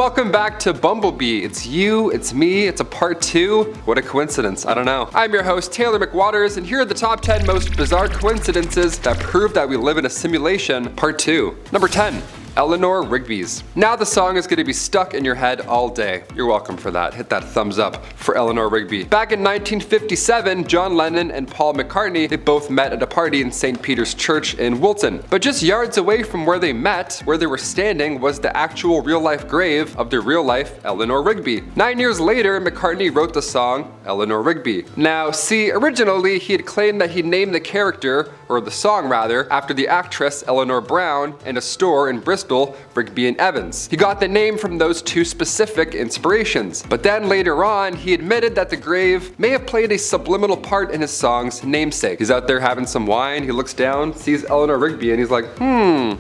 Welcome back to Bumblebee. It's you, it's me, it's a part 2. What a coincidence, I don't know. I'm your host, Taylor McWaters, and here are the top 10 most bizarre coincidences that prove that we live in a simulation, part 2. Number 10. Elenor Rigby's. Now the song is going to be stuck in your head all day. You're welcome for that. Hit that thumbs up for Elenor Rigby. Back in 1957, John Lennon and Paul McCartney, they both met at a party in St. Peter's Church in Wilton. But just yards away from where they met, where they were standing, was the actual real-life grave of their real-life Elenor Rigby. 9 years later, McCartney wrote the song Elenor Rigby. Now, see, originally he had claimed that he named the character, or the song rather, after the actress Eleanor Brown and a store in Bristol, Rigby and Evans. He got the name from those two specific inspirations. But then later on, he admitted that the grave may have played a subliminal part in his song's namesake. He's out there having some wine, he looks down, sees Elenor Rigby, and he's like,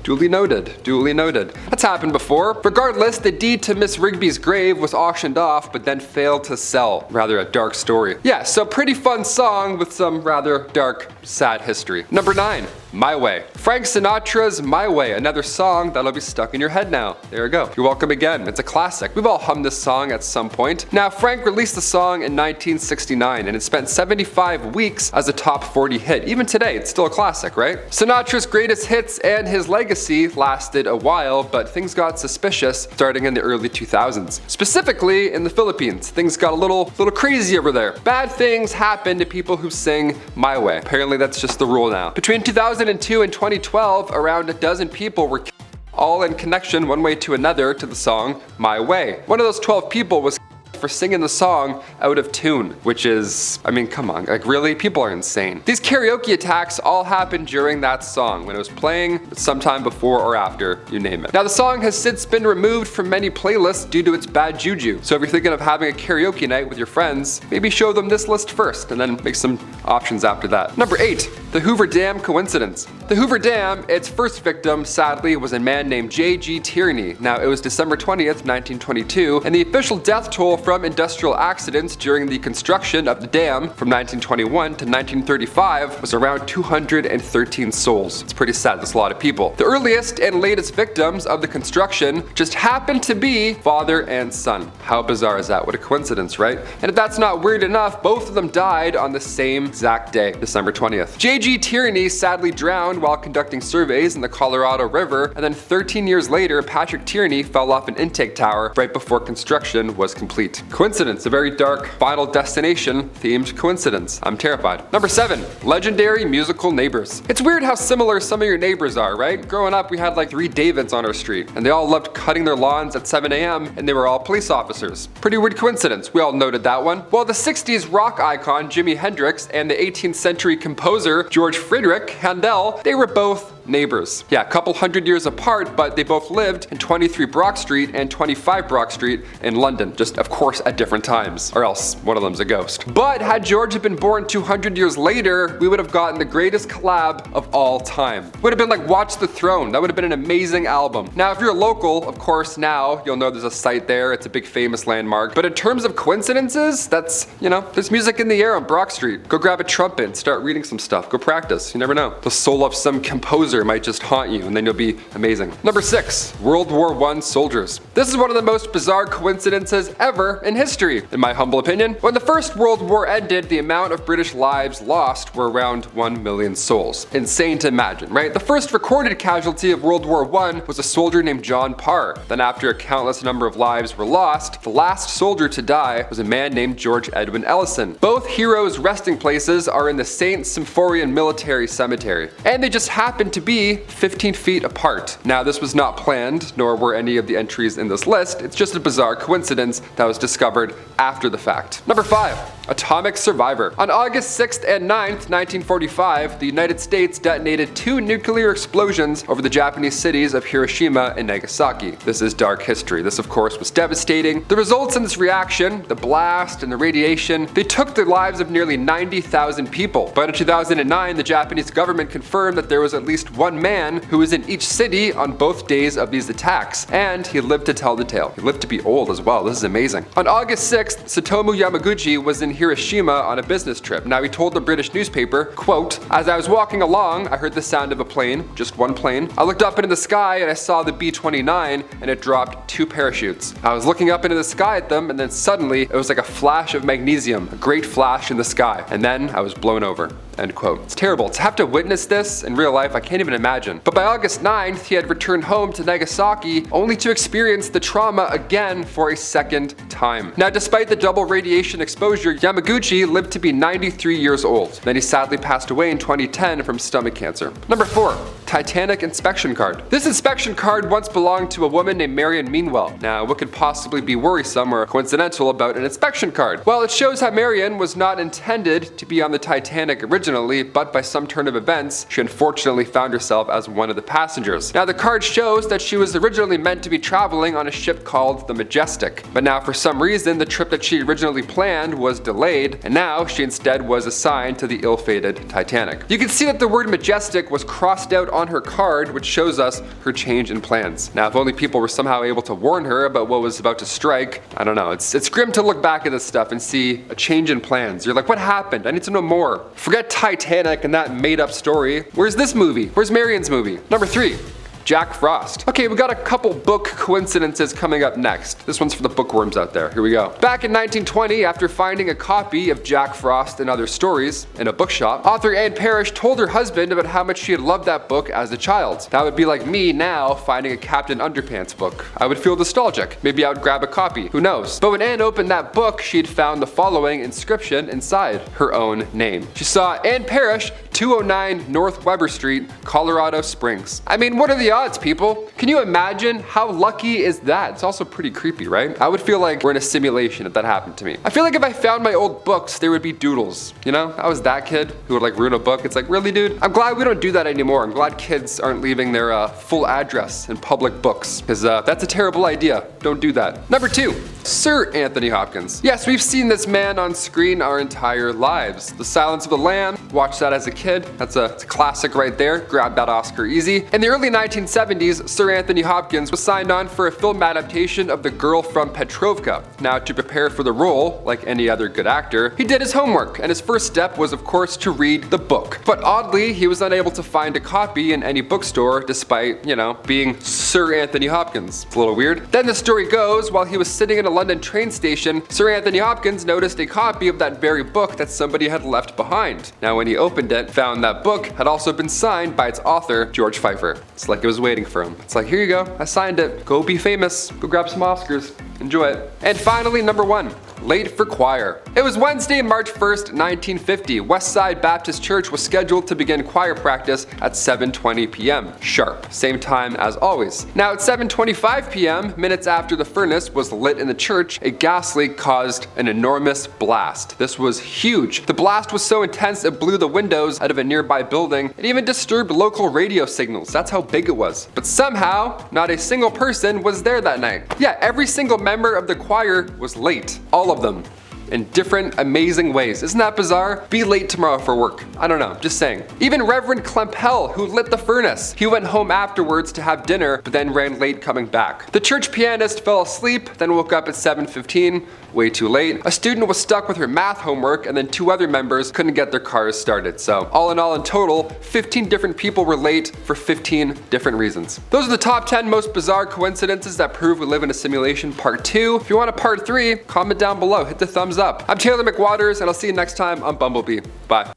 duly noted, duly noted. That's happened before. Regardless, the deed to Miss Rigby's grave was auctioned off, but then failed to sell. Rather a dark story. Yeah, so pretty fun song with some rather dark, sad history. Number 9. My Way. Frank Sinatra's My Way, another song that'll be stuck in your head now. There you go. You're welcome again. It's a classic. We've all hummed this song at some point. Now, Frank released the song in 1969, and it spent 75 weeks as a top 40 hit. Even today, it's still a classic, right? Sinatra's greatest hits and his legacy lasted a while, but things got suspicious starting in the early 2000s. Specifically, in the Philippines, things got a little crazy over there. Bad things happen to people who sing My Way. Apparently, that's just the rule now. Between 2002 and 2012, around a dozen people were killed, all in connection one way to another to the song My Way. One of those 12 people was for singing the song out of tune, which is, I mean, come on, like really? People are insane. These karaoke attacks all happened during that song, when it was playing, sometime before or after, you name it. Now the song has since been removed from many playlists due to its bad juju, so if you're thinking of having a karaoke night with your friends, maybe show them this list first, and then make some options after that. Number 8. The Hoover Dam coincidence. The Hoover Dam, its first victim, sadly, was a man named J.G. Tierney. Now, it was December 20th, 1922, and the official death toll from industrial accidents during the construction of the dam from 1921 to 1935 was around 213 souls. It's pretty sad, that's a lot of people. The earliest and latest victims of the construction just happened to be father and son. How bizarre is that? What a coincidence, right? And if that's not weird enough, both of them died on the same exact day, December 20th. J.G. Tierney sadly drowned while conducting surveys in the Colorado River, and then 13 years later, Patrick Tierney fell off an intake tower right before construction was complete. Coincidence, a very dark Final Destination themed coincidence. I'm terrified. Number 7. Legendary musical Neighbours. It's weird how similar some of your neighbors are, right? Growing up, we had like 3 Davids on our street, and they all loved cutting their lawns at 7 a.m., and they were all police officers. Pretty weird coincidence. We all noted that one. Well, the 60s rock icon Jimi Hendrix and the 18th century composer George Friedrich Handel, they were both neighbors. Yeah, a couple hundred years apart, but they both lived in 23 Brock Street and 25 Brock Street in London. Just, of course, at different times, or else one of them's a ghost. But had George been born 200 years later, we would have gotten the greatest collab of all time. Would have been like Watch the Throne. That would have been an amazing album. Now, if you're local, of course, now you'll know there's a site there. It's a big famous landmark. But in terms of coincidences, that's, there's music in the air on Brock Street. Go grab a trumpet and start reading some stuff. Go practice. You never know. The soul of some composer might just haunt you, and then you'll be amazing. Number 6. World War I Soldiers. This is one of the most bizarre coincidences ever in history, in my humble opinion. When the First World War ended, the amount of British lives lost were around 1 million souls. Insane to imagine, right? The first recorded casualty of World War I was a soldier named John Parr. Then after a countless number of lives were lost, the last soldier to die was a man named George Edwin Ellison. Both heroes' resting places are in the St. Symphorian Military Cemetery, and they just happen to be 15 feet apart. Now, this was not planned, nor were any of the entries in this list. It's just a bizarre coincidence that was discovered after the fact. Number 5. Atomic survivor. On August 6th and 9th, 1945, the United States detonated 2 nuclear explosions over the Japanese cities of Hiroshima and Nagasaki. This is dark history. This, of course, was devastating. The results in this reaction, the blast and the radiation, they took the lives of nearly 90,000 people. But in 2009, the Japanese government confirmed that there was at least one man who was in each city on both days of these attacks, and he lived to tell the tale. He lived to be old as well. This is amazing. On August 6th, Satomu Yamaguchi was in Hiroshima on a business trip. Now, he told the British newspaper, quote, "As I was walking along, I heard the sound of a plane, just one plane. I looked up into the sky and I saw the B-29 and it dropped 2 parachutes. I was looking up into the sky at them and then suddenly it was like a flash of magnesium, a great flash in the sky. And then I was blown over." End quote. It's terrible. To have to witness this in real life, I can't even imagine. But by August 9th, he had returned home to Nagasaki only to experience the trauma again for a second time. Now, despite the double radiation exposure, Yamaguchi lived to be 93 years old. Then he sadly passed away in 2010 from stomach cancer. Number 4. Titanic inspection card. This inspection card once belonged to a woman named Marion Meanwell. Now, what could possibly be worrisome or coincidental about an inspection card? Well, it shows how Marion was not intended to be on the Titanic originally, but by some turn of events, she unfortunately found herself as one of the passengers. Now, the card shows that she was originally meant to be traveling on a ship called the Majestic, but now for some reason, the trip that she originally planned was delayed, and now she instead was assigned to the ill-fated Titanic. You can see that the word Majestic was crossed out on her card, which shows us her change in plans. Now, if only people were somehow able to warn her about what was about to strike, I don't know. It's grim to look back at this stuff and see a change in plans. You're like, what happened? I need to know more. Forget Titanic and that made-up story. Where's this movie? Where's Marion's movie? Number 3. Jack Frost. Okay, we got a couple book coincidences coming up next. This one's for the bookworms out there. Here we go. Back in 1920, after finding a copy of Jack Frost and Other Stories in a bookshop, author Anne Parrish told her husband about how much she had loved that book as a child. That would be like me now finding a Captain Underpants book. I would feel nostalgic. Maybe I would grab a copy. Who knows? But when Anne opened that book, she had found the following inscription inside: her own name. She saw Anne Parrish, 209 North Weber Street, Colorado Springs. I mean, what are the odds, people? Can you imagine how lucky is that? It's also pretty creepy, right? I would feel like we're in a simulation if that happened to me. I feel like if I found my old books, there would be doodles, you know? I was that kid who would like ruin a book. It's like, really, dude? I'm glad we don't do that anymore. I'm glad kids aren't leaving their full address in public books, because that's a terrible idea. Don't do that. Number 2. Sir Anthony Hopkins. Yes, we've seen this man on screen our entire lives. The Silence of the Lamb, watched that as a kid. That's a classic right there. Grabbed that Oscar easy. In the early 1970s, Sir Anthony Hopkins was signed on for a film adaptation of The Girl from Petrovka. Now, to prepare for the role, like any other good actor, he did his homework, and his first step was, of course, to read the book. But oddly, he was unable to find a copy in any bookstore, despite, being Sir Anthony Hopkins. It's a little weird. Then the story goes, while he was sitting in a London train station, Sir Anthony Hopkins noticed a copy of that very book that somebody had left behind. Now, when he opened it, found that book had also been signed by its author, George Pfeiffer. It's like it was waiting for him. It's like, here you go, I signed it. Go be famous. Go grab some Oscars. Enjoy it. And finally, number 1. Late for choir. It was Wednesday, March 1st, 1950. Westside Baptist Church was scheduled to begin choir practice at 7:20 p.m. sharp. Same time as always. Now at 7:25 p.m., minutes after the furnace was lit in the church, a gas leak caused an enormous blast. This was huge. The blast was so intense it blew the windows out of a nearby building. It even disturbed local radio signals. That's how big it was. But somehow, not a single person was there that night. Yeah, every single member of the choir was late. All of them. In different amazing ways. Isn't that bizarre? Be late tomorrow for work. I don't know, just saying. Even Reverend Klempel, who lit the furnace, he went home afterwards to have dinner, but then ran late coming back. The church pianist fell asleep, then woke up at 7:15, way too late. A student was stuck with her math homework, and then 2 other members couldn't get their cars started. So all, in total, 15 different people were late for 15 different reasons. Those are the top 10 most bizarre coincidences that prove we live in a simulation, part 2. If you want a part 3, comment down below, hit the thumbs up. I'm Taylor McWaters, and I'll see you next time on Bumblebee. Bye.